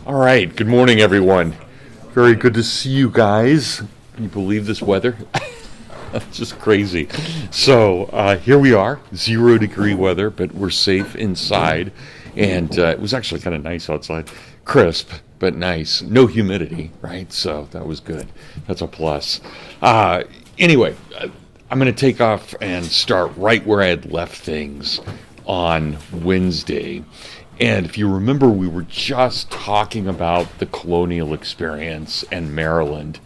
All right, good morning, everyone. Very good to see you guys. Can you believe this weather? It's just crazy. So here we are, 0 degree weather, but we're safe inside. And it was actually kind of nice outside. Crisp, but nice. No humidity, right? So that was good. That's a plus. Anyway, I'm going to take off and start right where I had left things on Wednesday. And if you remember, we were just talking about the colonial experience and Maryland.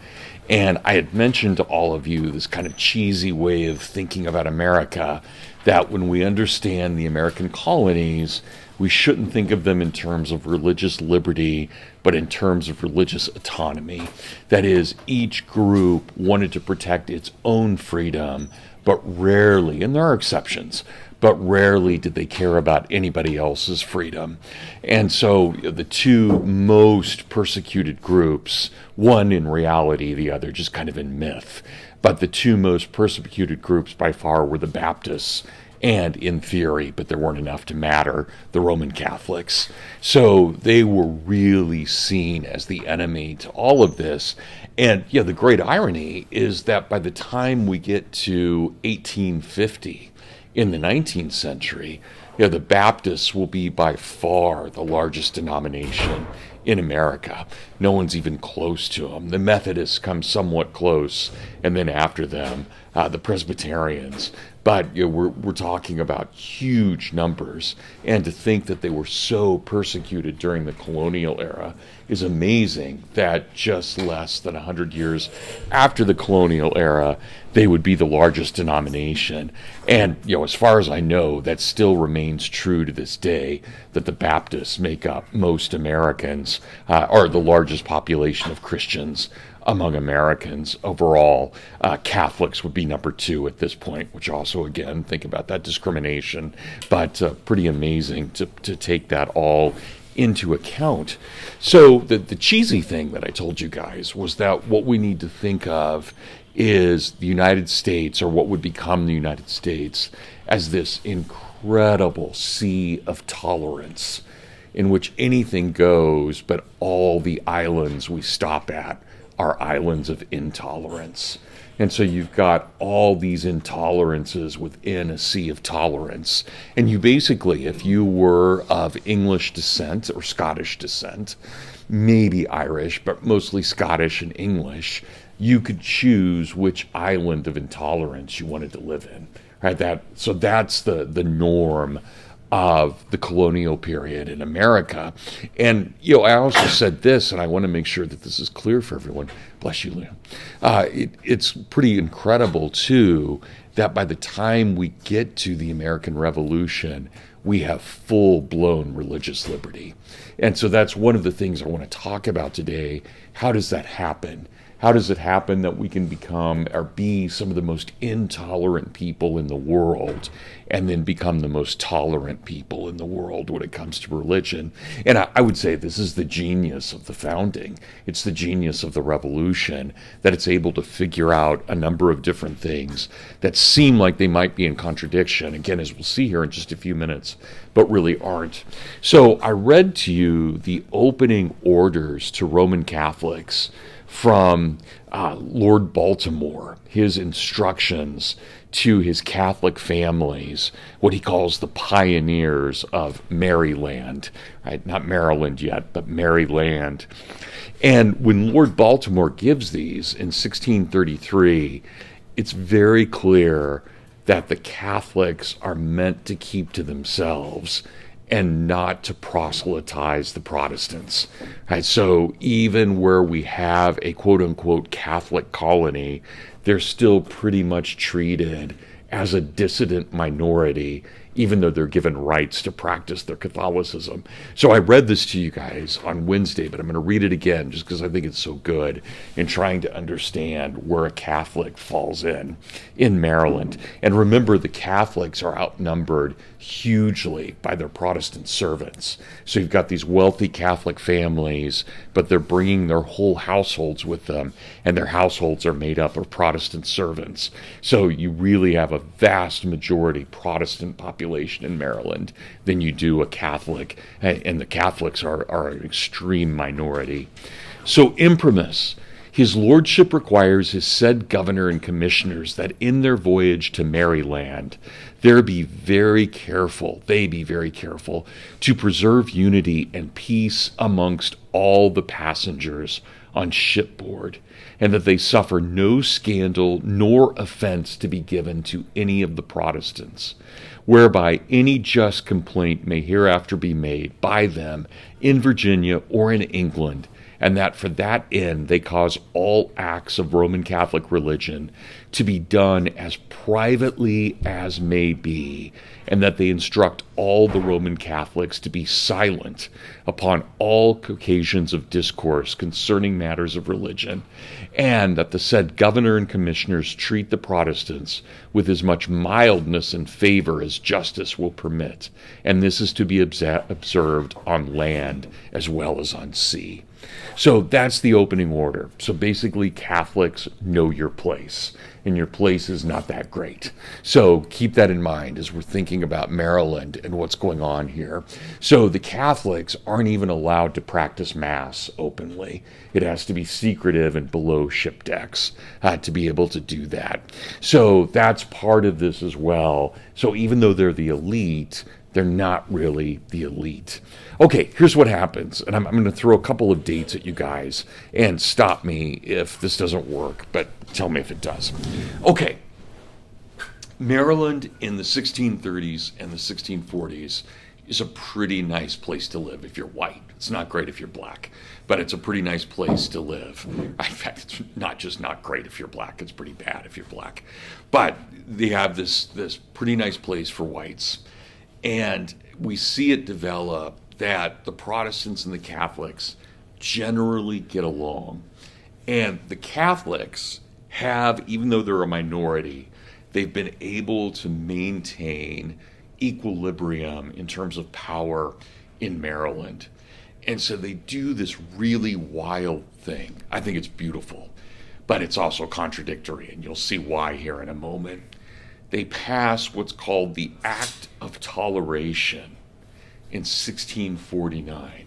And I had mentioned to all of you this kind of cheesy way of thinking about America, that when we understand the American colonies, we shouldn't think of them in terms of religious liberty, but in terms of religious autonomy. That is, each group wanted to protect its own freedom, but rarely, and there are exceptions, but rarely did they care about anybody else's freedom. And so the two most persecuted groups, one in reality, the other just kind of in myth, but the two most persecuted groups by far were the Baptists and, in theory, but there weren't enough to matter, the Roman Catholics. So they were really seen as the enemy to all of this. And the great irony is that by the time we get to 1850, in the 19th century, the Baptists will be by far the largest denomination in America. No one's even close to them. The Methodists come somewhat close, and then after them, the Presbyterians. But we're talking about huge numbers, and to think that they were so persecuted during the colonial era is amazing. That just less than 100 years after the colonial era, they would be the largest denomination. And as far as I know, that still remains true to this day, that the Baptists make up most Americans, or the largest population of Christians among Americans overall. Catholics would be number 2 at this point, which also, again, think about that discrimination, but pretty amazing to take that all into account. So the cheesy thing that I told you guys was that what we need to think of is the United States, or what would become the United States, as this incredible sea of tolerance in which anything goes, but all the islands we stop at are islands of intolerance. And so you've got all these intolerances within a sea of tolerance. And you basically, if you were of English descent or Scottish descent, maybe Irish, but mostly Scottish and English, you could choose which island of intolerance you wanted to live in. Right? So that's the norm of the colonial period in America. And, I also said this, and I want to make sure that this is clear for everyone. Bless you, Leon. It's pretty incredible, too, that by the time we get to the American Revolution, we have full-blown religious liberty. And so that's one of the things I want to talk about today. How does that happen? How does it happen that we can become or be some of the most intolerant people in the world, and then become the most tolerant people in the world when it comes to religion? And I would say this is the genius of the founding. It's the genius of the revolution, that it's able to figure out a number of different things that seem like they might be in contradiction, again, as we'll see here in just a few minutes, but really aren't. So I read to you the opening orders to Roman Catholics from Lord Baltimore, his instructions to his Catholic families, what he calls the pioneers of Maryland, right? Not Maryland yet, but Maryland. And when Lord Baltimore gives these in 1633, it's very clear that the Catholics are meant to keep to themselves and not to proselytize the Protestants. Right? So even where we have a quote-unquote Catholic colony, they're still pretty much treated as a dissident minority, even though they're given rights to practice their Catholicism. So I read this to you guys on Wednesday, but I'm going to read it again just because I think it's so good in trying to understand where a Catholic falls in Maryland. And remember, the Catholics are outnumbered hugely by their Protestant servants. So you've got these wealthy Catholic families, but they're bringing their whole households with them, and their households are made up of Protestant servants. So you really have a vast majority Protestant population population in Maryland than you do a Catholic, and the Catholics are an extreme minority. So imprimis, his lordship requires his said governor and commissioners that in their voyage to Maryland, they be very careful to preserve unity and peace amongst all the passengers on shipboard, and that they suffer no scandal nor offense to be given to any of the Protestants, whereby any just complaint may hereafter be made by them in Virginia or in England, and that for that end they cause all acts of Roman Catholic religion to be done as privately as may be, and that they instruct all the Roman Catholics to be silent upon all occasions of discourse concerning matters of religion, and that the said governor and commissioners treat the Protestants with as much mildness and favor as justice will permit, and this is to be observed on land as well as on sea. So that's the opening order. So basically, Catholics, know your place, and your place is not that great. So keep that in mind as we're thinking about Maryland and what's going on here. So the Catholics aren't even allowed to practice Mass openly. It has to be secretive and below ship decks to be able to do that. So that's part of this as well. So even though they're the elite, they're not really the elite. Okay, here's what happens, and I'm going to throw a couple of dates at you guys, and stop me if this doesn't work, but tell me if it does. Okay, Maryland in the 1630s and the 1640s is a pretty nice place to live if you're white. It's not great if you're black, but it's a pretty nice place to live. In fact, it's not just not great if you're black, it's pretty bad if you're black. But they have this pretty nice place for whites. And we see it develop that the Protestants and the Catholics generally get along. And the Catholics have, even though they're a minority, they've been able to maintain equilibrium in terms of power in Maryland. And so they do this really wild thing. I think it's beautiful, but it's also contradictory, and you'll see why here in a moment. They pass what's called the Act of Toleration in 1649.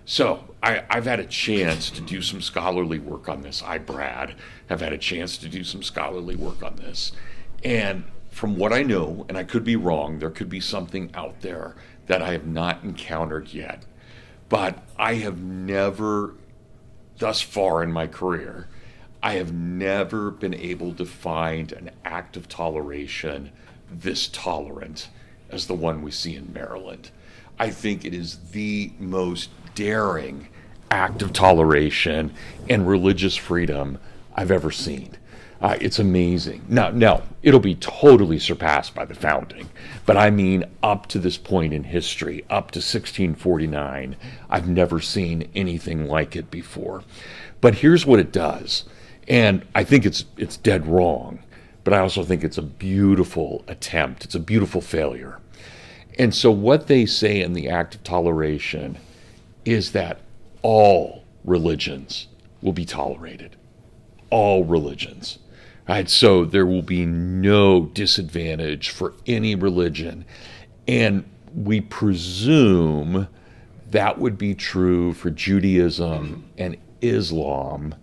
So I've had a chance to do some scholarly work on this. Brad, have had a chance to do some scholarly work on this. And from what I know, and I could be wrong, there could be something out there that I have not encountered yet. But I have never, thus far in my career, I have never been able to find an act of toleration this tolerant as the one we see in Maryland. I think it is the most daring act of toleration and religious freedom I've ever seen. It's amazing. Now, it'll be totally surpassed by the founding, but I mean up to this point in history, up to 1649, I've never seen anything like it before. But here's what it does. And I think it's dead wrong, but I also think it's a beautiful attempt. It's a beautiful failure. And so what they say in the Act of Toleration is that all religions will be tolerated. All religions. Right? So there will be no disadvantage for any religion. And we presume that would be true for Judaism and Islam.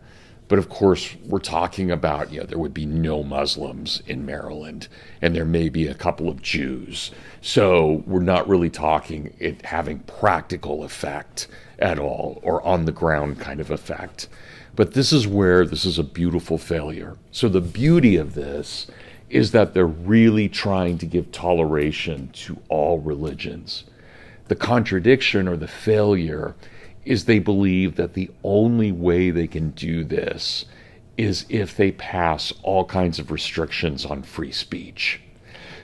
But of course, we're talking about, there would be no Muslims in Maryland, and there may be a couple of Jews. So we're not really talking it having practical effect at all, or on the ground kind of effect. But this is where this is a beautiful failure. So the beauty of this is that they're really trying to give toleration to all religions. The contradiction or the failure is they believe that the only way they can do this is if they pass all kinds of restrictions on free speech.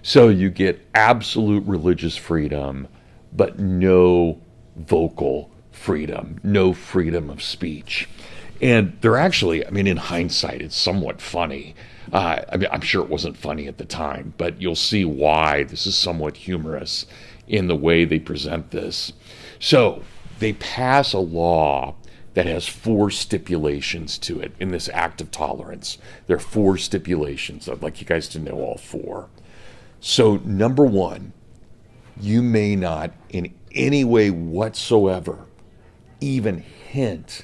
So you get absolute religious freedom, but no vocal freedom, no freedom of speech. And they're actually, in hindsight, it's somewhat funny. I'm sure it wasn't funny at the time, but you'll see why this is somewhat humorous in the way they present this. So they pass a law that has 4 stipulations to it in this act of tolerance. There are 4 stipulations. I'd like you guys to know all 4. So number 1, you may not in any way whatsoever even hint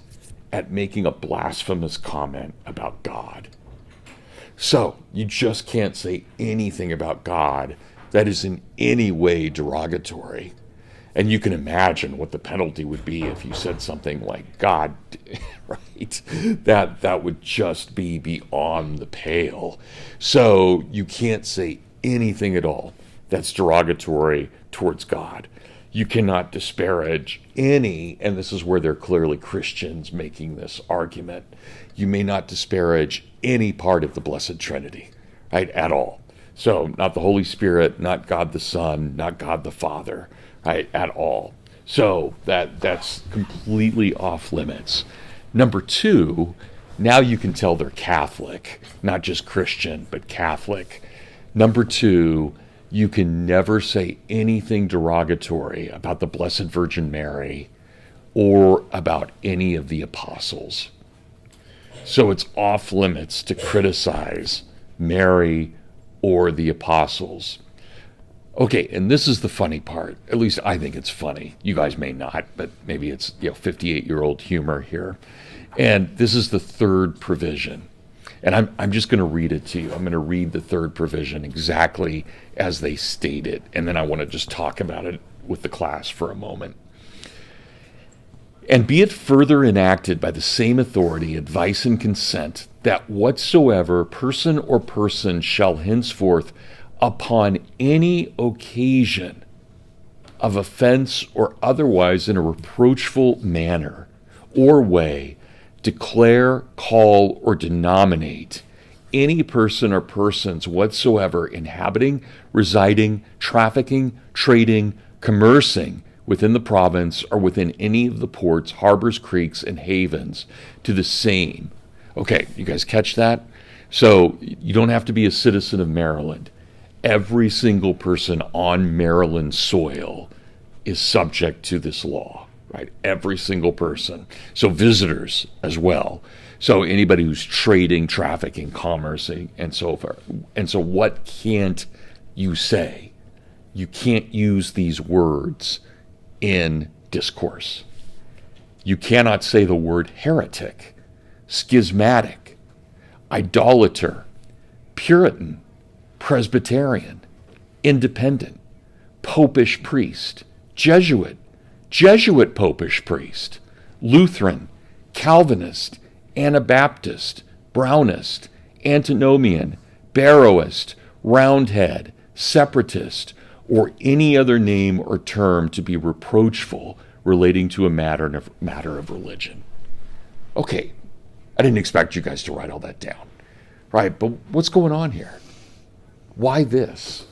at making a blasphemous comment about God. So you just can't say anything about God that is in any way derogatory. And you can imagine what the penalty would be if you said something like God, right? That would just be beyond the pale. So you can't say anything at all that's derogatory towards God. You cannot disparage any, and this is where they're clearly Christians making this argument, you may not disparage any part of the Blessed Trinity, right, at all. So not the Holy Spirit, not God the Son, not God the Father, right, at all. So that's completely off limits. Number two, now you can tell they're Catholic, not just Christian, but Catholic. Number two, you can never say anything derogatory about the Blessed Virgin Mary or about any of the apostles. So it's off limits to criticize Mary or the apostles. Okay, and this is the funny part. At least I think it's funny. You guys may not, but maybe it's 58-year-old humor here. And this is the third provision. And I'm just going to read it to you. I'm going to read the third provision exactly as they state it. And then I want to just talk about it with the class for a moment. And be it further enacted by the same authority, advice, and consent, that whatsoever person or person shall henceforth, upon any occasion of offense or otherwise in a reproachful manner or way, declare, call, or denominate any person or persons whatsoever inhabiting, residing, trafficking, trading, commercing within the province or within any of the ports, harbors, creeks, and havens to the same. Okay, you guys catch that? So you don't have to be a citizen of Maryland. Every single person on Maryland soil is subject to this law, right? Every single person. So visitors as well. So anybody who's trading, trafficking, commercing, and so forth. And so what can't you say? You can't use these words in discourse. You cannot say the word heretic, schismatic, idolater, Puritan, Presbyterian, independent, popish priest, Jesuit popish priest, Lutheran, Calvinist, Anabaptist, Brownist, Antinomian, Barrowist, Roundhead, Separatist, or any other name or term to be reproachful relating to a matter of religion. Okay, I didn't expect you guys to write all that down, right? But what's going on here? Why this?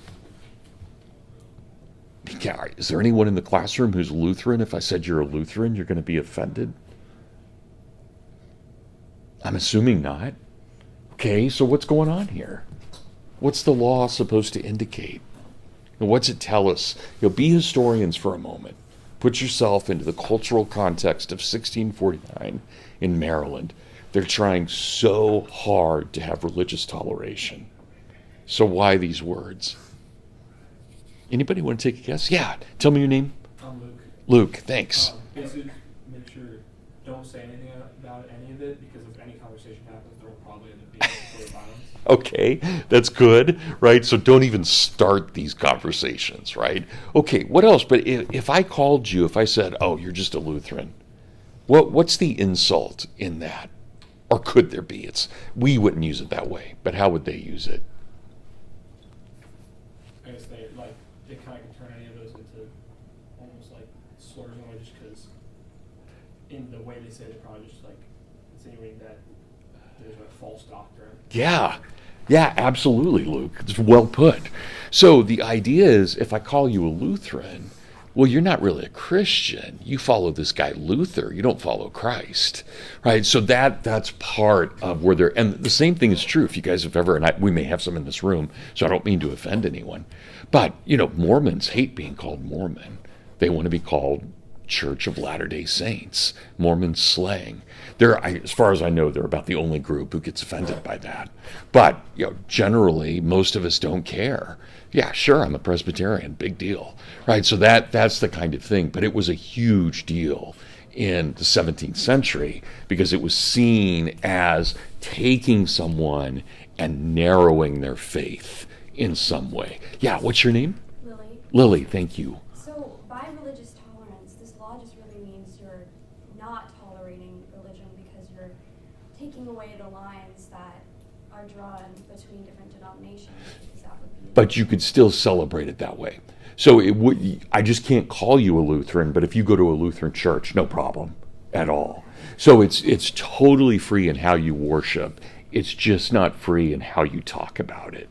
Is there anyone in the classroom who's Lutheran? If I said you're a Lutheran, you're going to be offended? I'm assuming not. Okay, so what's going on here? What's the law supposed to indicate? And what's it tell us? Be historians for a moment. Put yourself into the cultural context of 1649 in Maryland. They're trying so hard to have religious toleration. So why these words? Anybody want to take a guess? Yeah, tell me your name. I'm Luke. Luke, thanks. Basically, make sure don't say anything about any of it, because if any conversation happens, there will probably end up being sexual violence. Okay, that's good, right? So don't even start these conversations, right? Okay, what else? But if I called you, if I said, oh, you're just a Lutheran, what's the insult in that? Or could there be? We wouldn't use it that way, but how would they use it? I guess they kind of can turn any of those into almost like slurs, only just because in the way they say, they're probably just like insinuating that there's a false doctrine. Yeah, absolutely, Luke. It's well put. So the idea is, if I call you a Lutheran, well, you're not really a Christian. You follow this guy Luther. You don't follow Christ, right? So that's part of where they're, and the same thing is true if you guys have ever, and we may have some in this room, so I don't mean to offend anyone, but, Mormons hate being called Mormon. They want to be called Church of Latter-day Saints, Mormon slang. As far as I know, they're about the only group who gets offended by that. But generally, most of us don't care. Yeah, sure, I'm a Presbyterian, big deal, right? So that's the kind of thing. But it was a huge deal in the 17th century because it was seen as taking someone and narrowing their faith in some way. Yeah, what's your name? Lily. Lily, thank you. So, by religious tolerance, this law just really means you're not tolerating religion because you're taking away the lines that are drawn between different denominations. Because that would be But you could still celebrate it that way. So I just can't call you a Lutheran, but if you go to a Lutheran church, no problem at all. So it's totally free in how you worship. It's just not free in how you talk about it.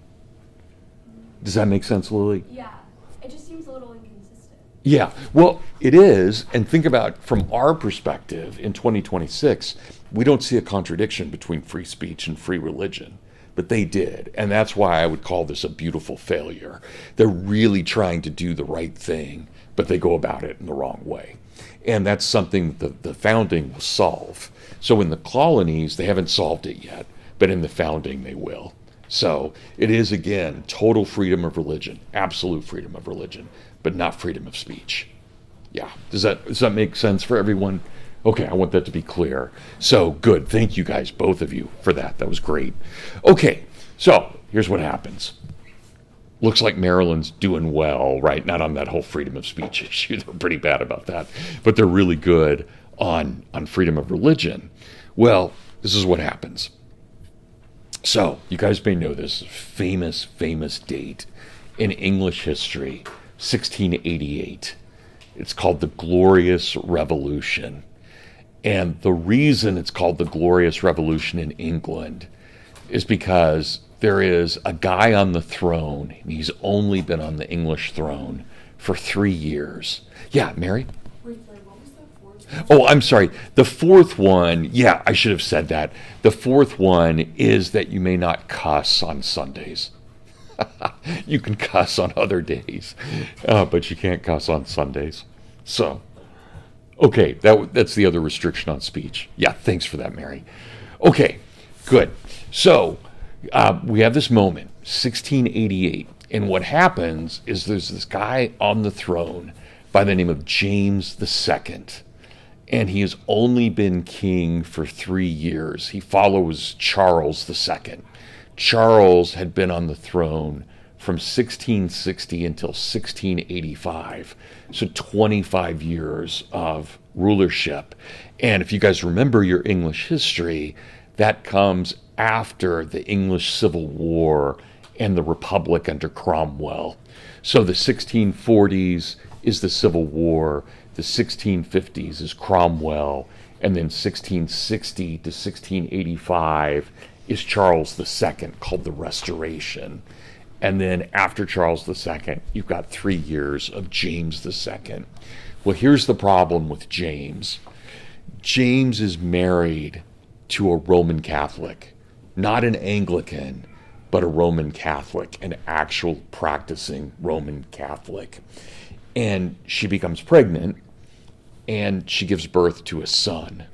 Does that make sense, Lily? Yeah, it just seems a little inconsistent. Yeah, well, it is. And think about from our perspective in 2026, we don't see a contradiction between free speech and free religion. But they did. And that's why I would call this a beautiful failure. They're really trying to do the right thing, but they go about it in the wrong way. And that's something the founding will solve. So in the colonies, they haven't solved it yet, but in the founding, they will. So it is, again, total freedom of religion, absolute freedom of religion, but not freedom of speech. Yeah. Does that make sense for everyone? Okay, I want that to be clear. So good. Thank you guys, both of you, for that. That was great. Okay, so here's what happens. Looks like Maryland's doing well, right? Not on that whole freedom of speech issue. They're pretty bad about that. But they're really good on freedom of religion. Well, this is what happens. So, you guys may know this famous date in English history, 1688. It's called the Glorious Revolution. And the reason it's called the Glorious Revolution in England is because there is a guy on the throne, and he's only been on the English throne for 3 years. Yeah, Mary? Wait, sorry, what was that fourth? Oh, I'm sorry. The fourth one, yeah, I should have said that. The fourth one is that you may not cuss on Sundays. You can cuss on other days, but you can't cuss on Sundays. So, okay, that's the other restriction on speech. Yeah, thanks for that, Mary. Okay, good. So, we have this moment, 1688, and what happens is there's this guy on the throne by the name of James II, and he has only been king for 3 years. He follows Charles II. Charles had been on the throne from 1660 until 1685, so 25 years of rulership. And if you guys remember your English history, that comes after the English Civil War and the Republic under Cromwell. So the 1640s is the Civil War, the 1650s is Cromwell, and then 1660 to 1685 is Charles II, called the Restoration. And then after Charles II, you've got 3 years of James II. Well, here's the problem with James. James is married to a Roman Catholic, not an Anglican, but a Roman Catholic, an actual practicing Roman Catholic. And she becomes pregnant, and she gives birth to a son.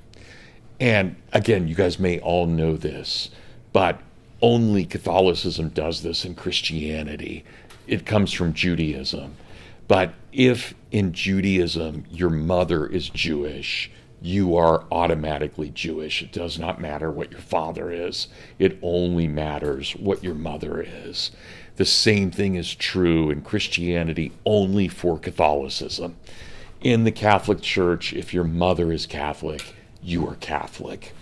And again, you guys may all know this, but only Catholicism does this in Christianity. It comes from Judaism. But if in Judaism your mother is Jewish, you are automatically Jewish. It does not matter what your father is. It only matters what your mother is. The same thing is true in Christianity only for Catholicism. In the Catholic Church, if your mother is Catholic, you are Catholic.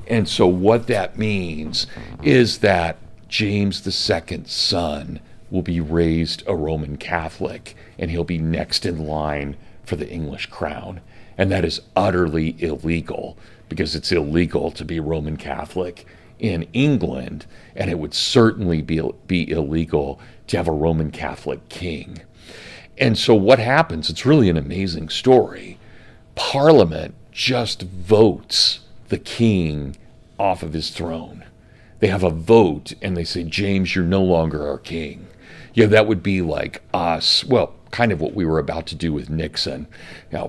And so what that means is that James II's son will be raised a Roman Catholic, and he'll be next in line for the English crown. And that is utterly illegal, because it's illegal to be Roman Catholic in England, and it would certainly be illegal to have a Roman Catholic king. And so what happens, it's really an amazing story. Parliament just votes the king off of his throne. They have a vote, and they say, James, you're no longer our king. Yeah, that would be like us. Well, kind of what we were about to do with Nixon,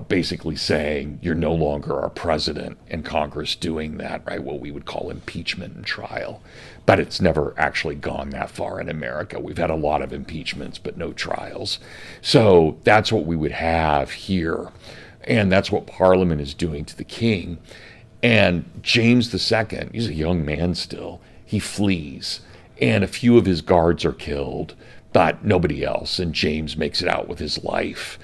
basically saying you're no longer our president, and Congress doing that, right? What we would call impeachment and trial. But it's never actually gone that far in America. We've had a lot of impeachments, but no trials. So that's what we would have here. And that's what Parliament is doing to the king. And James II, he's a young man still, he flees. And a few of his guards are killed, but nobody else. And James makes it out with his life.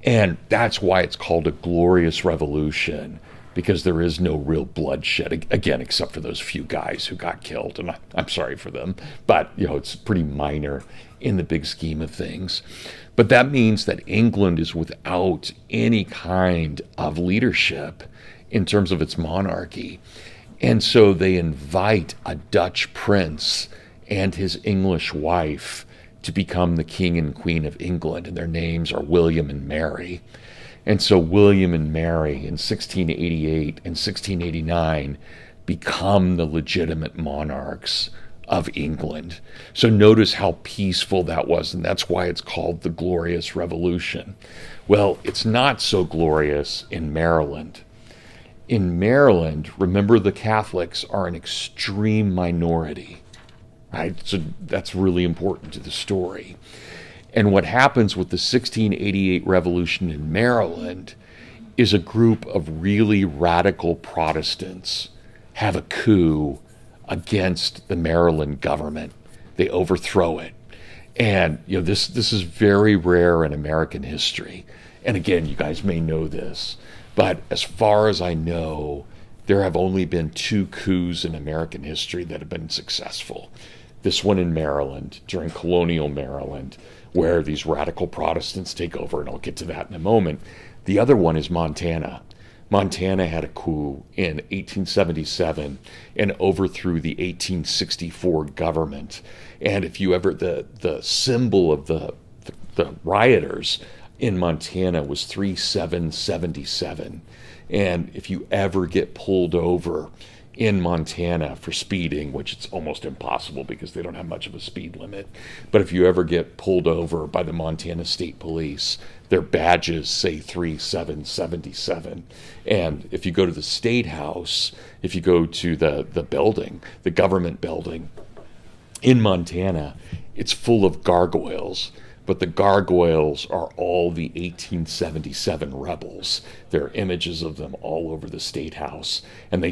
And that's why it's called a glorious revolution, because there is no real bloodshed, again, except for those few guys who got killed. And I'm sorry for them, but it's pretty minor in the big scheme of things. But that means that England is without any kind of leadership in terms of its monarchy. And so they invite a Dutch prince and his English wife to become the king and queen of England, and their names are William and Mary. And so William and Mary in 1688 and 1689 become the legitimate monarchs of England. So notice how peaceful that was, and that's why it's called the Glorious Revolution. Well, it's not so glorious in Maryland. In Maryland, remember, the Catholics are an extreme minority, right? So that's really important to the story. And what happens with the 1688 revolution in Maryland is a group of really radical Protestants have a coup against the Maryland government. They overthrow it. And this is very rare in American history. And again, you guys may know this, but as far as I know, there have only been 2 coups in American history that have been successful. This one in Maryland, during colonial Maryland, where these radical Protestants take over, and I'll get to that in a moment. The other one is Montana. Montana had a coup in 1877 and overthrew the 1864 government. And if you ever, the symbol of the rioters in Montana was 3777. And if you ever get pulled over in Montana for speeding, which it's almost impossible because they don't have much of a speed limit, but if you ever get pulled over by the Montana State Police, their badges say 3777. And if you go to the State House, if you go to the building, the government building in Montana, it's full of gargoyles. But the gargoyles are all the 1877 rebels. There are images of them all over the State House. And they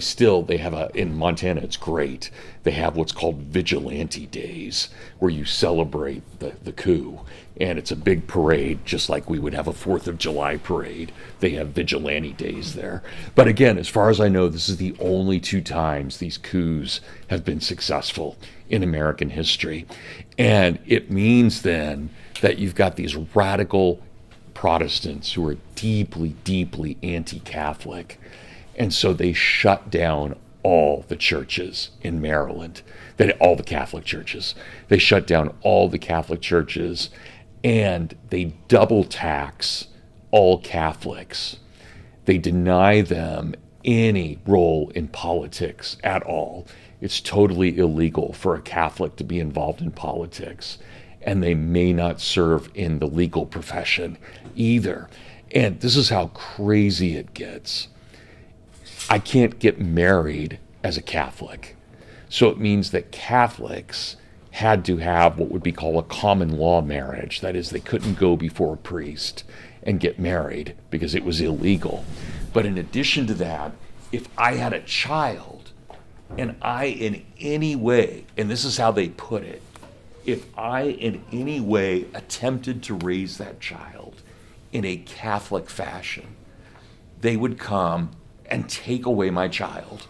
have in Montana, it's great. They have what's called vigilante days, where you celebrate the coup. And it's a big parade, just like we would have a 4th of July parade. They have vigilante days there. But again, as far as I know, this is the only 2 times these coups have been successful in American history. And it means then that you've got these radical Protestants who are deeply, deeply anti-Catholic. And so they shut down all the churches in Maryland, all the Catholic churches. They shut down all the Catholic churches, and they double tax all Catholics. They deny them any role in politics at all. It's totally illegal for a Catholic to be involved in politics. And they may not serve in the legal profession either. And this is how crazy it gets. I can't get married as a Catholic. So it means that Catholics had to have what would be called a common law marriage. That is, they couldn't go before a priest and get married because it was illegal. But in addition to that, if I had a child and I in any way, and this is how they put it, if I in any way attempted to raise that child in a Catholic fashion, they would come and take away my child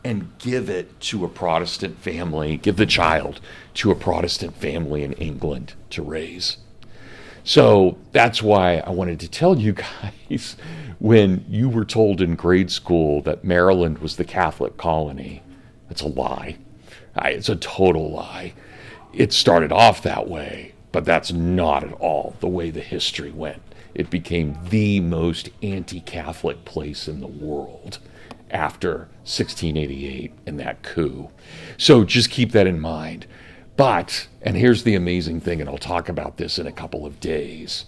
and give it to a Protestant family, give the child to a Protestant family in England to raise. So that's why I wanted to tell you guys, when you were told in grade school that Maryland was the Catholic colony, that's a lie. It's a total lie. It started off that way, but that's not at all the way the history went. It became the most anti-Catholic place in the world after 1688 and that coup. So just keep that in mind. But, and here's the amazing thing, and I'll talk about this in a couple of days,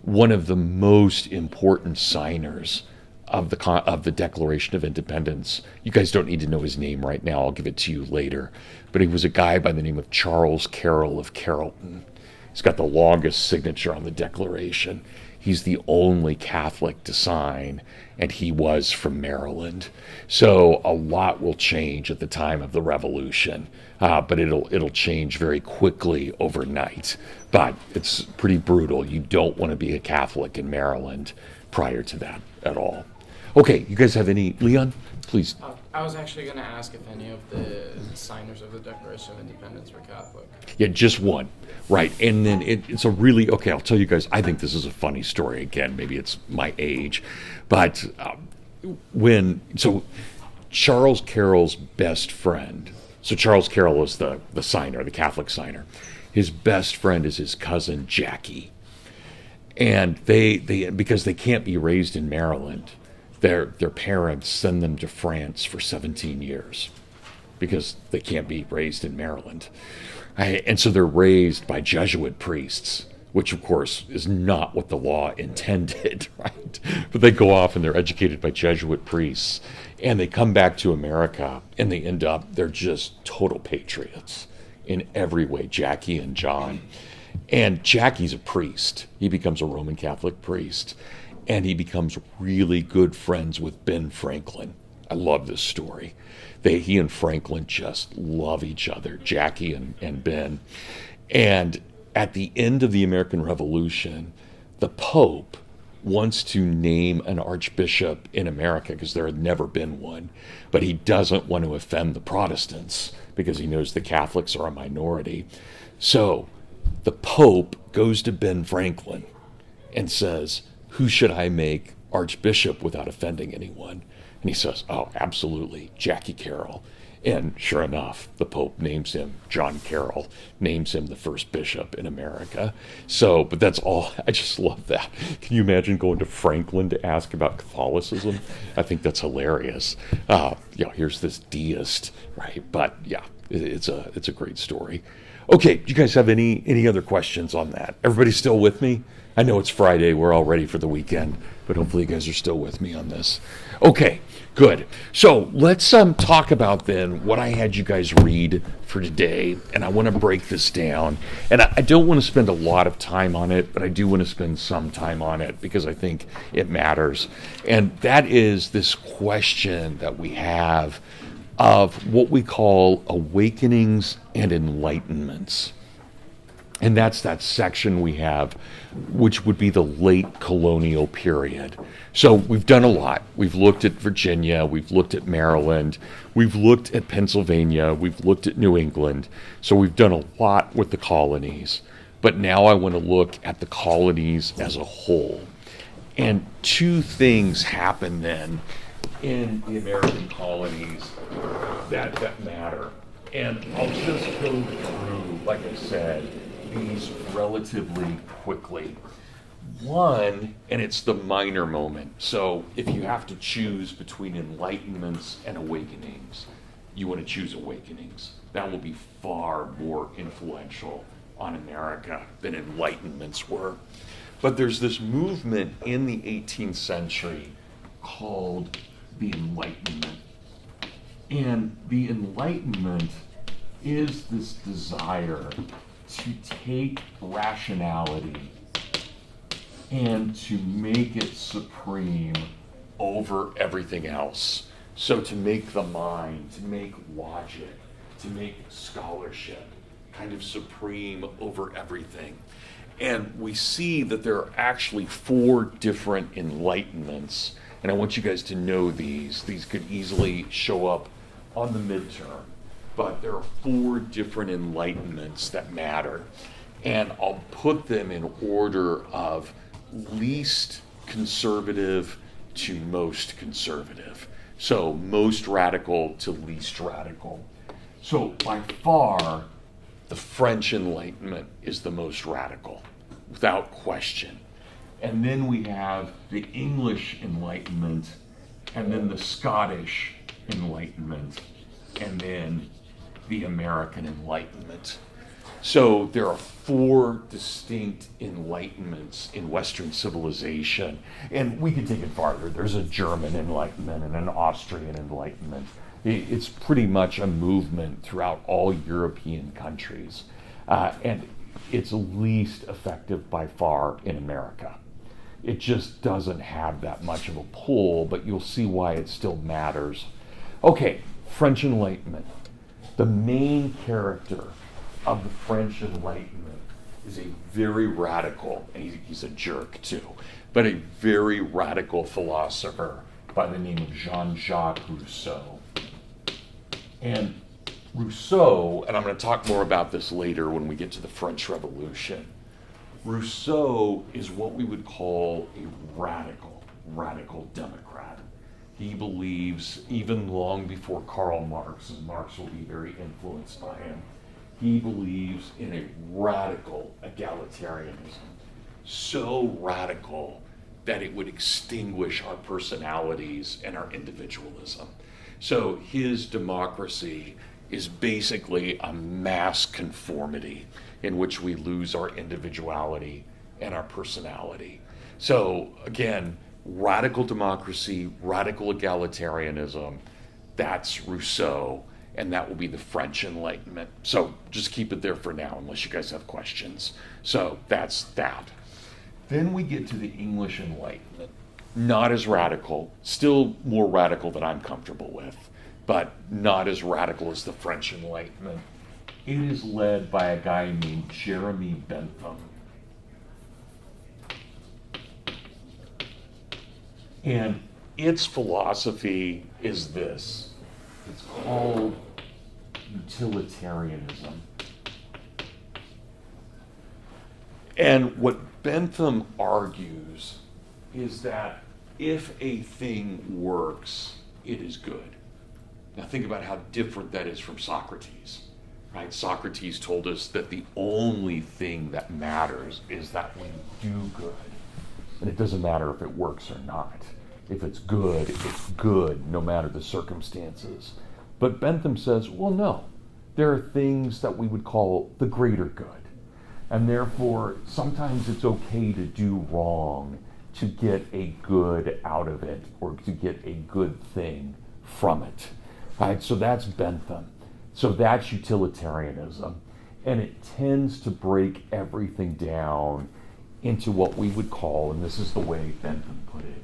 one of the most important signers of the Declaration of Independence. You guys don't need to know his name right now. I'll give it to you later. But he was a guy by the name of Charles Carroll of Carrollton. He's got the longest signature on the Declaration. He's the only Catholic to sign, and he was from Maryland. So a lot will change at the time of the Revolution, but it'll change very quickly overnight. But it's pretty brutal. You don't want to be a Catholic in Maryland prior to that at all. Okay, you guys have any, Leon? Please. I was actually going to ask if any of the signers of the Declaration of Independence were Catholic. Yeah, just one. Right. And then it's a really, okay, I'll tell you guys, I think this is a funny story. Again, maybe it's my age. But so Charles Carroll's best friend, so Charles Carroll is the signer, the Catholic signer. His best friend is his cousin Jackie. And they because they can't be raised in Maryland, their parents send them to France for 17 years because they can't be raised in Maryland. And so they're raised by Jesuit priests, which of course is not what the law intended, right? But they go off and they're educated by Jesuit priests, and they come back to America and they end up, they're just total patriots in every way, Jackie and John. And Jackie's a priest. He becomes a Roman Catholic priest, and he becomes really good friends with Ben Franklin. I love this story. He and Franklin just love each other, Jackie and Ben. And at the end of the American Revolution, the Pope wants to name an archbishop in America because there had never been one, but he doesn't want to offend the Protestants because he knows the Catholics are a minority. So the Pope goes to Ben Franklin and says, "Who should I make archbishop without offending anyone?" And he says, "Oh, absolutely, Jackie Carroll." And sure enough, the Pope names him, John Carroll, names him the first bishop in America. So, but that's all. I just love that. Can you imagine going to Franklin to ask about Catholicism? I think that's hilarious. Here's this deist, right? But yeah, it's a great story. Okay, do you guys have any other questions on that? Everybody still with me? I know it's Friday. We're all ready for the weekend, but hopefully you guys are still with me on this. Okay, good. So let's talk about then what I had you guys read for today, and I want to break this down. And I don't want to spend a lot of time on it, but I do want to spend some time on it because I think it matters. And that is this question that we have of what we call awakenings and enlightenments. And that's that section we have, which would be the late colonial period. So we've done a lot. We've looked at Virginia, we've looked at Maryland, we've looked at Pennsylvania, we've looked at New England. So we've done a lot with the colonies. But now I want to look at the colonies as a whole. And two things happen then in the American colonies that matter. And I'll just go through, like I said, these relatively quickly. One, and it's the minor moment. So if you have to choose between enlightenments and awakenings, you want to choose awakenings. That will be far more influential on America than enlightenments were. But there's this movement in the 18th century called the Enlightenment. And the Enlightenment is this desire to take rationality and to make it supreme over everything else. So to make the mind, to make logic, to make scholarship kind of supreme over everything. And we see that there are actually 4 different enlightenments. And I want you guys to know these. These could easily show up on the midterm. But there are 4 different enlightenments that matter. And I'll put them in order of least conservative to most conservative. So most radical to least radical. So by far, the French Enlightenment is the most radical, without question. And then we have the English Enlightenment, and then the Scottish Enlightenment, and then the American Enlightenment. So there are four distinct enlightenments in Western civilization. And we can take it farther. There's a German Enlightenment and an Austrian Enlightenment. It's pretty much a movement throughout all European countries. And it's least effective by far in America. It just doesn't have that much of a pull, but you'll see why it still matters. Okay, French Enlightenment. The main character of the French Enlightenment is a very radical, and he's a jerk too, but a very radical philosopher by the name of Jean-Jacques Rousseau. And Rousseau, and I'm going to talk more about this later when we get to the French Revolution, Rousseau is what we would call a radical Democrat. He believes, even long before Karl Marx, and Marx will be very influenced by him, he believes in a radical egalitarianism. So radical that it would extinguish our personalities and our individualism. So his democracy is basically a mass conformity in which we lose our individuality and our personality. So again, radical democracy, radical egalitarianism, that's Rousseau, and that will be the French Enlightenment. So just keep it there for now, unless you guys have questions. So that's that. Then we get to the English Enlightenment. Not as radical, still more radical than I'm comfortable with, but not as radical as the French Enlightenment. It is led by a guy named Jeremy Bentham. And its philosophy is this. It's called utilitarianism. And what Bentham argues is that if a thing works, it is good. Now think about how different that is from Socrates, right? Socrates told us that the only thing that matters is that we do good. And it doesn't matter if it works or not. If it's good no matter the circumstances. But Bentham says, well, no. There are things that we would call the greater good. And therefore, sometimes it's okay to do wrong to get a good out of it or to get a good thing from it. Right? So that's Bentham. So that's utilitarianism. And it tends to break everything down into what we would call, and this is the way Bentham put it,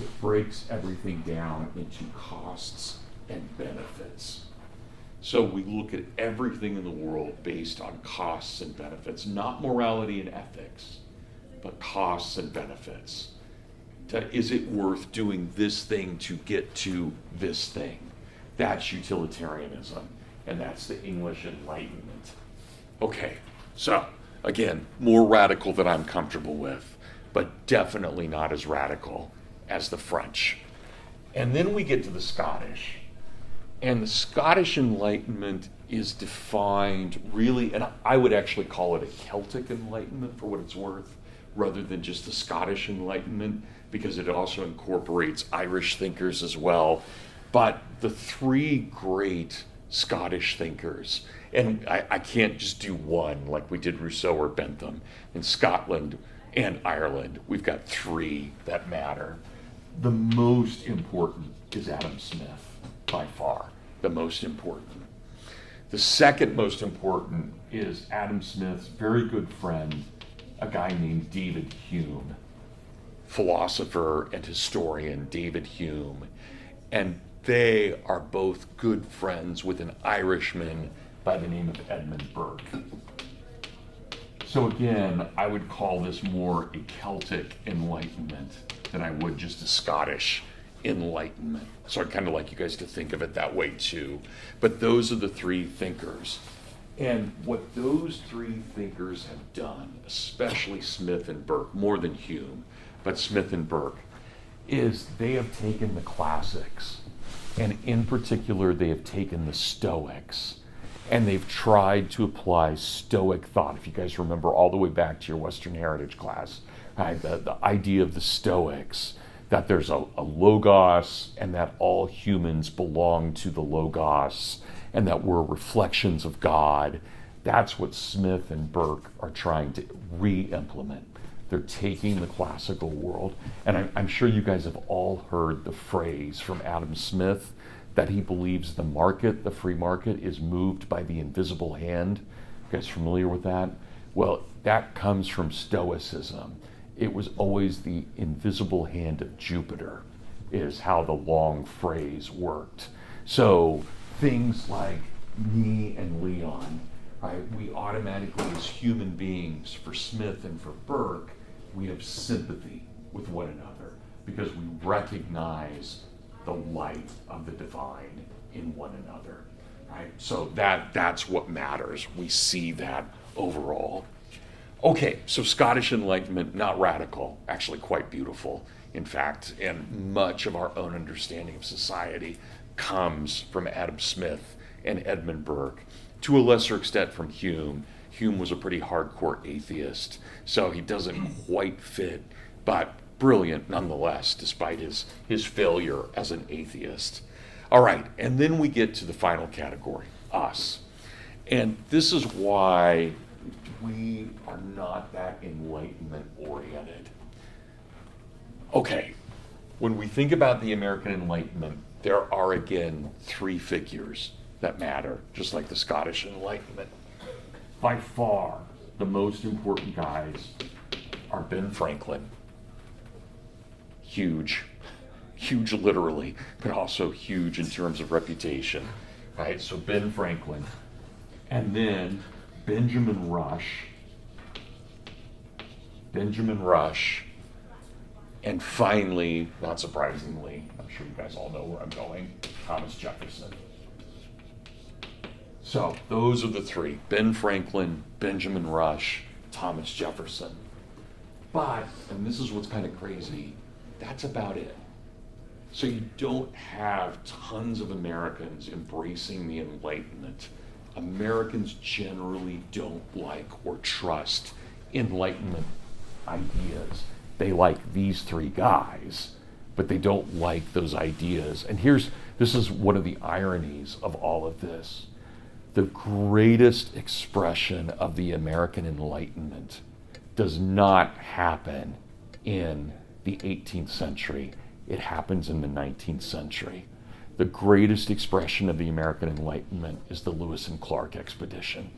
it breaks everything down into costs and benefits. So we look at everything in the world based on costs and benefits, not morality and ethics, but costs and benefits. Is it worth doing this thing to get to this thing? That's utilitarianism, and that's the English Enlightenment. Okay, so again, more radical than I'm comfortable with, but definitely not as radical as the French. And then we get to the Scottish. And the Scottish Enlightenment is defined really, and I would actually call it a Celtic Enlightenment for what it's worth, rather than just the Scottish Enlightenment, because it also incorporates Irish thinkers as well. But the three great Scottish thinkers, and I can't just do one like we did Rousseau or Bentham. In Scotland and Ireland, we've got three that matter. The most important is Adam Smith. By far, the most important. The second most important is Adam Smith's very good friend, a guy named David Hume, philosopher and historian David Hume. And they are both good friends with an Irishman by the name of Edmund Burke. So again, I would call this more a Celtic Enlightenment than I would just a Scottish Enlightenment. So I'd kind of like you guys to think of it that way too. But those are the three thinkers. And what those three thinkers have done, especially Smith and Burke, more than Hume, but Smith and Burke, is they have taken the classics, and in particular, they have taken the Stoics, and they've tried to apply Stoic thought. If you guys remember all the way back to your Western Heritage class, right, the idea of the Stoics, that there's a logos and that all humans belong to the logos and that we're reflections of God. That's what Smith and Burke are trying to re-implement. They're taking the classical world, and I'm sure you guys have all heard the phrase from Adam Smith that he believes the market, the free market, is moved by the invisible hand. You guys familiar with that? Well, that comes from Stoicism. It was always the invisible hand of Jupiter, is how the long phrase worked. So things like me and Leon, right? We automatically, as human beings, for Smith and for Burke, we have sympathy with one another because we recognize the light of the divine in one another, right? So that's what matters. We see that overall. Okay, so Scottish Enlightenment, not radical, actually quite beautiful, in fact, and much of our own understanding of society comes from Adam Smith and Edmund Burke, to a lesser extent from Hume. Hume was a pretty hardcore atheist, so he doesn't quite fit, but brilliant nonetheless, despite his failure as an atheist. All right, and then we get to the final category, us. And this is why we are not that Enlightenment oriented. Okay, when we think about the American Enlightenment, there are again three figures that matter, just like the Scottish Enlightenment. By far, the most important guys are Ben Franklin. Huge literally, but also huge in terms of reputation, right? So Ben Franklin, and then Benjamin Rush, and finally, not surprisingly, I'm sure you guys all know where I'm going, Thomas Jefferson. So those are the three: Ben Franklin, Benjamin Rush, Thomas Jefferson. But, and this is what's kind of crazy, that's about it. So you don't have tons of Americans embracing the Enlightenment. Americans generally don't like or trust Enlightenment ideas. They like these three guys, but they don't like those ideas. And this is one of the ironies of all of this. The greatest expression of the American Enlightenment does not happen in the 18th century. It happens in the 19th century. The greatest expression of the American Enlightenment is the Lewis and Clark expedition.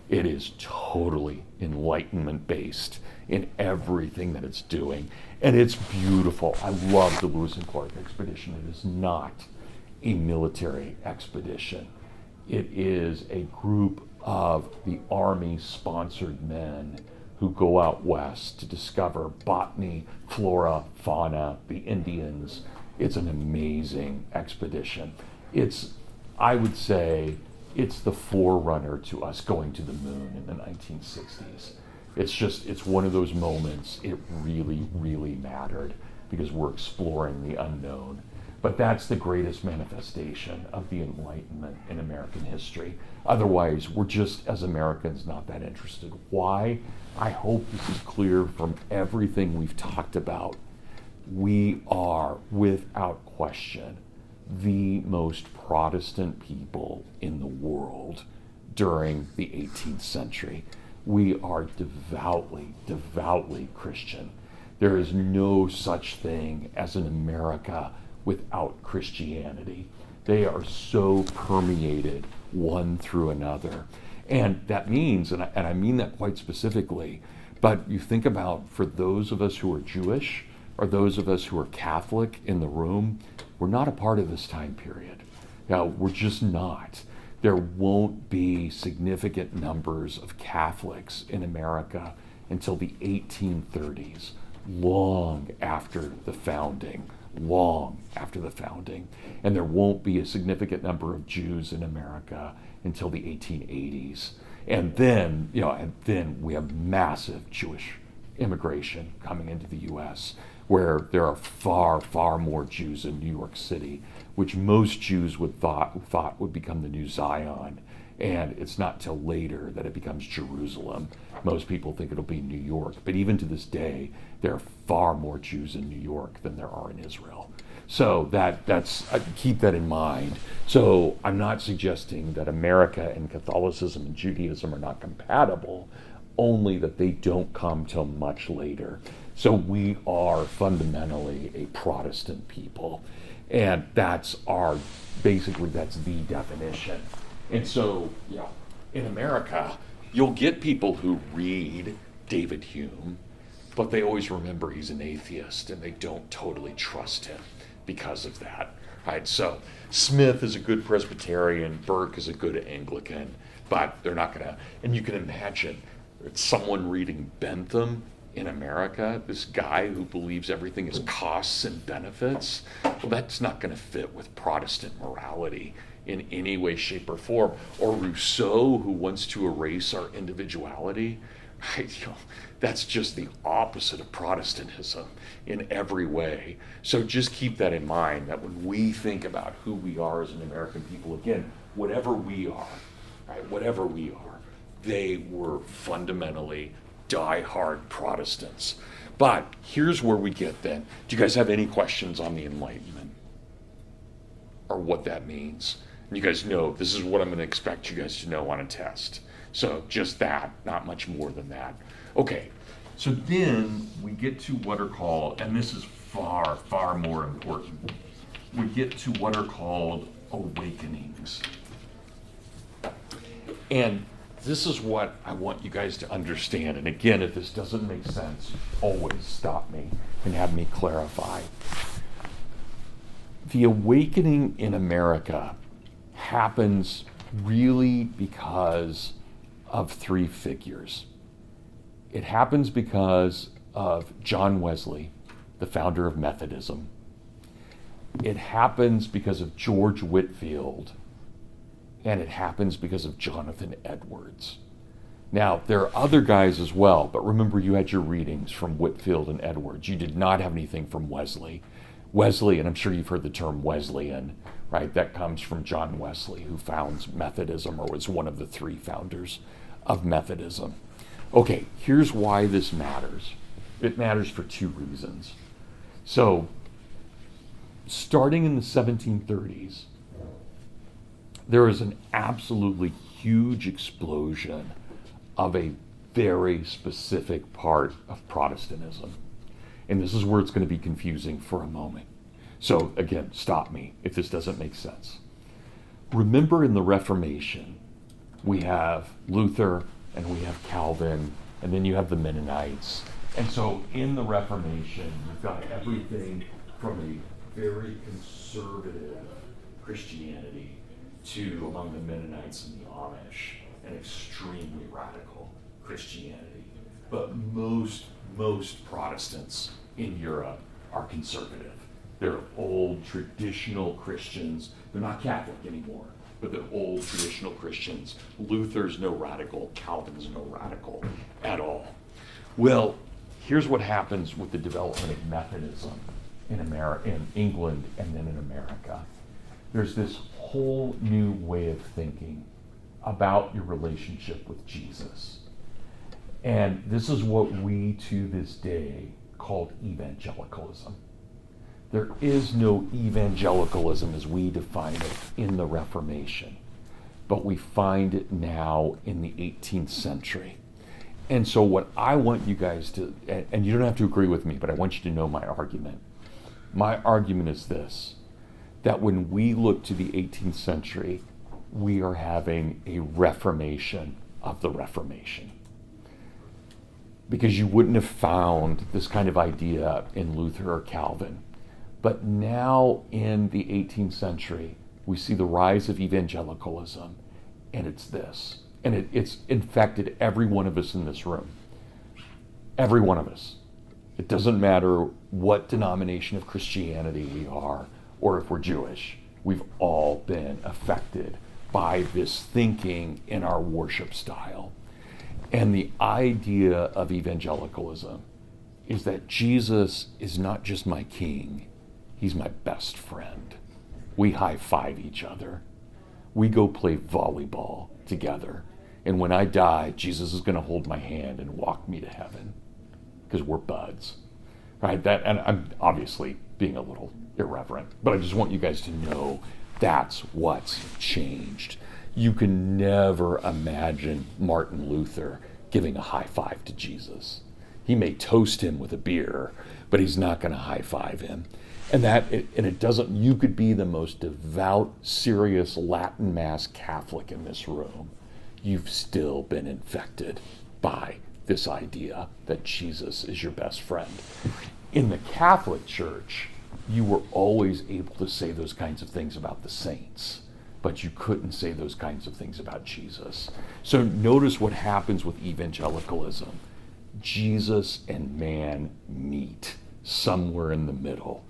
It is totally Enlightenment based in everything that it's doing. And it's beautiful. I love the Lewis and Clark expedition. It is not a military expedition. It is a group of the Army-sponsored men who go out west to discover botany, flora, fauna, the Indians. It's an amazing expedition. I would say, it's the forerunner to us going to the moon in the 1960s. It's one of those moments, it really, really mattered because we're exploring the unknown. But that's the greatest manifestation of the Enlightenment in American history. Otherwise, we're just, as Americans, not that interested. Why? I hope this is clear from everything we've talked about. We are, without question, the most Protestant people in the world during the 18th century. We are devoutly, devoutly Christian. There is no such thing as an America without Christianity. They are so permeated one through another. And that means, and I mean that quite specifically, but you think about, for those of us who are Jewish, or those of us who are Catholic in the room, we're not a part of this time period. We're just not. There won't be significant numbers of Catholics in America until the 1830s, long after the founding. And there won't be a significant number of Jews in America until the 1880s. And then we have massive Jewish immigration coming into the U.S., where there are far, far more Jews in New York City, which most Jews thought would become the new Zion And it's not till later that it becomes Jerusalem. Most people think it'll be New York, but even to this day, there are far more Jews in New York than there are in Israel. So that's keep that in mind. So I'm not suggesting that America and Catholicism and Judaism are not compatible, only that they don't come till much later. So we are fundamentally a Protestant people, and that's that's the definition. And so, in America, you'll get people who read David Hume, but they always remember he's an atheist and they don't totally trust him because of that. Right? So Smith is a good Presbyterian, Burke is a good Anglican, but they're not going to. And you can imagine someone reading Bentham in America, this guy who believes everything is costs and benefits. Well, that's not going to fit with Protestant morality in any way, shape, or form. Or Rousseau, who wants to erase our individuality. Right? That's just the opposite of Protestantism in every way. So just keep that in mind, that when we think about who we are as an American people, again, whatever we are, right, whatever we are, they were fundamentally die-hard Protestants. But here's where we get then. Do you guys have any questions on the Enlightenment? Or what that means? And you guys know this is what I'm going to expect you guys to know on a test. So just that, not much more than that. Okay, so then we get to what are called, and this is far, far more important, we get to what are called awakenings. And this is what I want you guys to understand. And again, if this doesn't make sense, always stop me and have me clarify. The awakening in America happens really because of three figures. It happens because of John Wesley, the founder of Methodism. It happens because of George Whitefield, and it happens because of Jonathan Edwards. Now, there are other guys as well, but remember you had your readings from Whitefield and Edwards. You did not have anything from Wesley. Wesley, and I'm sure you've heard the term Wesleyan, right? That comes from John Wesley, who founds Methodism, or was one of the three founders of Methodism. Okay, here's why this matters. It matters for two reasons. So, starting in the 1730s, there is an absolutely huge explosion of a very specific part of Protestantism. And this is where it's going to be confusing for a moment. So again, stop me if this doesn't make sense. Remember, in the Reformation, we have Luther and we have Calvin, and then you have the Mennonites. And so in the Reformation, you've got everything from a very conservative Christianity to, among the Mennonites and the Amish, an extremely radical Christianity. But most Protestants in Europe are conservative. They're old traditional Christians. They're not Catholic anymore, but they're old traditional Christians. Luther's no radical, Calvin's no radical at all. Well, here's what happens with the development of Methodism in England and then in America. There's this whole new way of thinking about your relationship with Jesus. And this is what we to this day call evangelicalism. There is no evangelicalism as we define it in the Reformation, but we find it now in the 18th century. And so what I want you guys to, and you don't have to agree with me, but I want you to know my argument. My argument is this, that when we look to the 18th century, we are having a reformation of the Reformation. Because you wouldn't have found this kind of idea in Luther or Calvin. But now in the 18th century, we see the rise of evangelicalism, and it's this. And it's infected every one of us in this room. Every one of us. It doesn't matter what denomination of Christianity we are, or if we're Jewish. We've all been affected by this thinking in our worship style. And the idea of evangelicalism is that Jesus is not just my king, he's my best friend. We high-five each other. We go play volleyball together. And when I die, Jesus is going to hold my hand and walk me to heaven because we're buds. Right? That, and I'm obviously being a little irreverent, but I just want you guys to know that's what's changed. You can never imagine Martin Luther giving a high five to Jesus. He may toast him with a beer, but he's not going to high five him. And it doesn't, you could be the most devout, serious Latin Mass Catholic in this room. You've still been infected by this idea that Jesus is your best friend. In the Catholic Church, you were always able to say those kinds of things about the saints, but you couldn't say those kinds of things about Jesus. So notice what happens with evangelicalism. Jesus and man meet somewhere in the middle.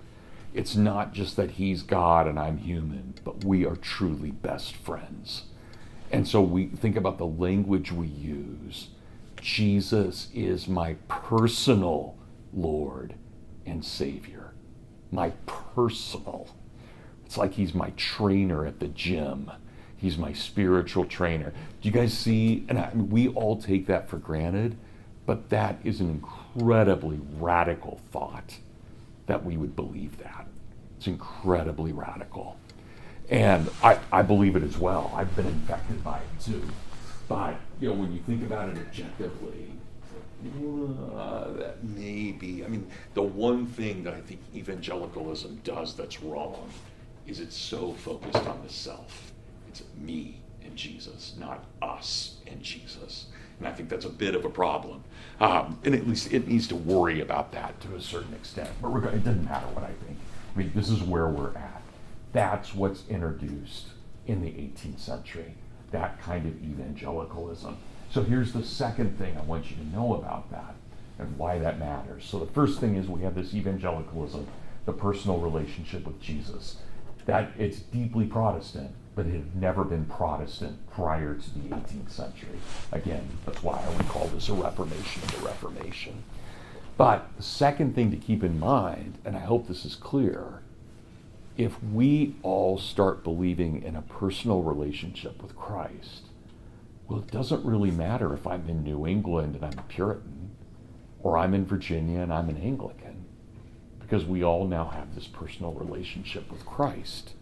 It's not just that he's God and I'm human, but we are truly best friends. And so we think about the language we use. Jesus is my personal Lord and Savior. My personal. It's like he's my trainer at the gym. He's my spiritual trainer. Do you guys see? And we all take that for granted, but that is an incredibly radical thought that we would believe that. It's incredibly radical. And I believe it as well. I've been infected by it too. But, when you think about it objectively, that may be, the one thing that I think evangelicalism does that's wrong is it's so focused on the self. It's me and Jesus, not us and Jesus. And I think that's a bit of a problem. And at least it needs to worry about that to a certain extent. But it doesn't matter what I think. This is where we're at. That's what's introduced in the 18th century, that kind of evangelicalism. So here's the second thing I want you to know about that and why that matters. So the first thing is we have this evangelicalism, the personal relationship with Jesus. That it's deeply Protestant, but it had never been Protestant prior to the 18th century. Again, that's why I would call this a reformation of the Reformation. But the second thing to keep in mind, and I hope this is clear, if we all start believing in a personal relationship with Christ, well, it doesn't really matter if I'm in New England and I'm a Puritan, or I'm in Virginia and I'm an Anglican, because we all now have this personal relationship with Christ.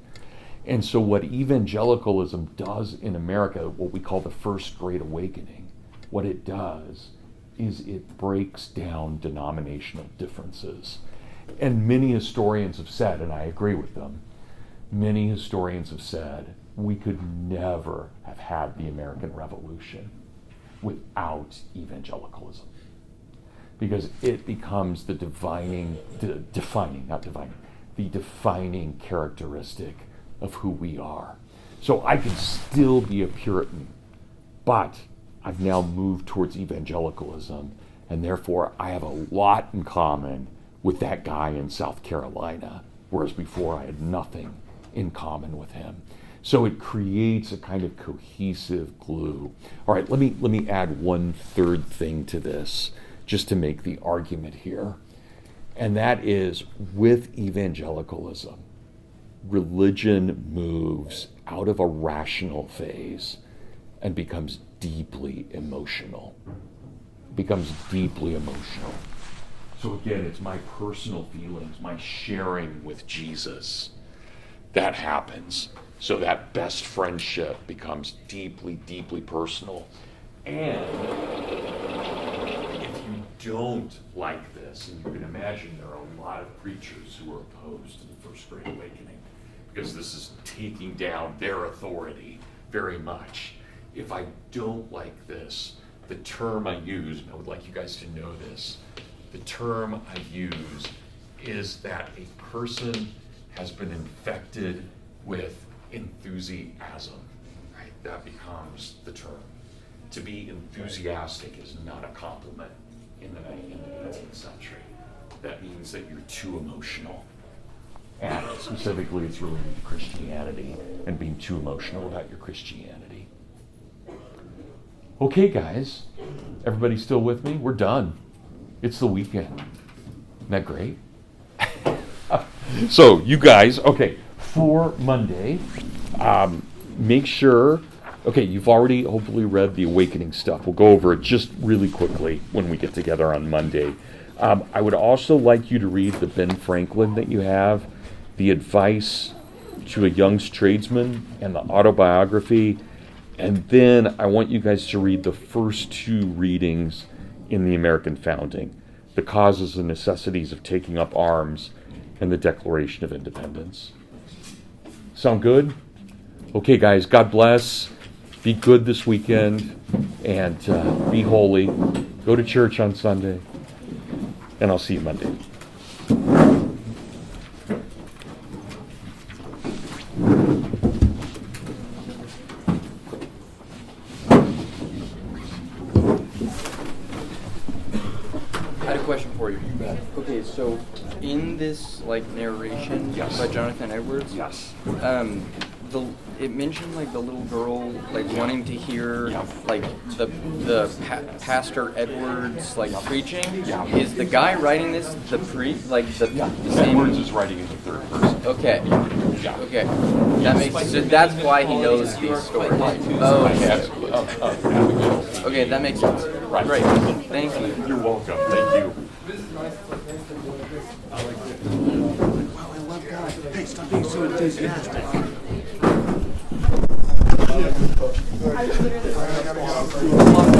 And so what evangelicalism does in America, what we call the First Great Awakening, what it does is it breaks down denominational differences. And many historians have said, and I agree with them, many historians have said we could never have had the American Revolution without evangelicalism. Because it becomes the defining characteristic of who we are. So I can still be a Puritan, but I've now moved towards evangelicalism, and therefore I have a lot in common with that guy in South Carolina, whereas before I had nothing in common with him. So it creates a kind of cohesive glue. All right, let me add one third thing to this, just to make the argument here. And that is, with evangelicalism, religion moves out of a rational phase and becomes deeply emotional. So again, it's my personal feelings, my sharing with Jesus. That happens. So that best friendship becomes deeply, deeply personal. And if you don't like this, and you can imagine there are a lot of preachers who are opposed to the First Great Awakening, because this is taking down their authority very much. If I don't like this, the term I use, and I would like you guys to know this, the term I use is that a person has been infected with enthusiasm, right? That becomes the term. To be enthusiastic is not a compliment in the 18th century. That means that you're too emotional. And specifically, it's related to Christianity and being too emotional about your Christianity. Okay, guys, everybody still with me? We're done. It's the weekend. Isn't that great? So, you guys, okay, for Monday, make sure Okay, you've already hopefully read the Awakening stuff. We'll go over it just really quickly when we get together on Monday. I would also like you to read the Ben Franklin that you have, the Advice to a Young Tradesman, and the autobiography. And then I want you guys to read the first two readings in the American Founding, The Causes and Necessities of Taking Up Arms, and the Declaration of Independence. Sound good? Okay, guys, God bless. Be good this weekend, and be holy. Go to church on Sunday, and I'll see you Monday. I had a question for you. Okay, so in this like narration Yes. by Jonathan Edwards, Yes. It mentioned like the little girl like wanting to hear Yeah. like Pastor Edwards like preaching. Yeah. Is the guy writing this the same? Edwards is writing in the third person. Okay. Yeah. Okay. That makes so that's why he knows these stories. Oh, okay. Okay, that makes sense. Right. Great. Thank you. You're welcome. Thank you. Hey, stop being so enthusiastic.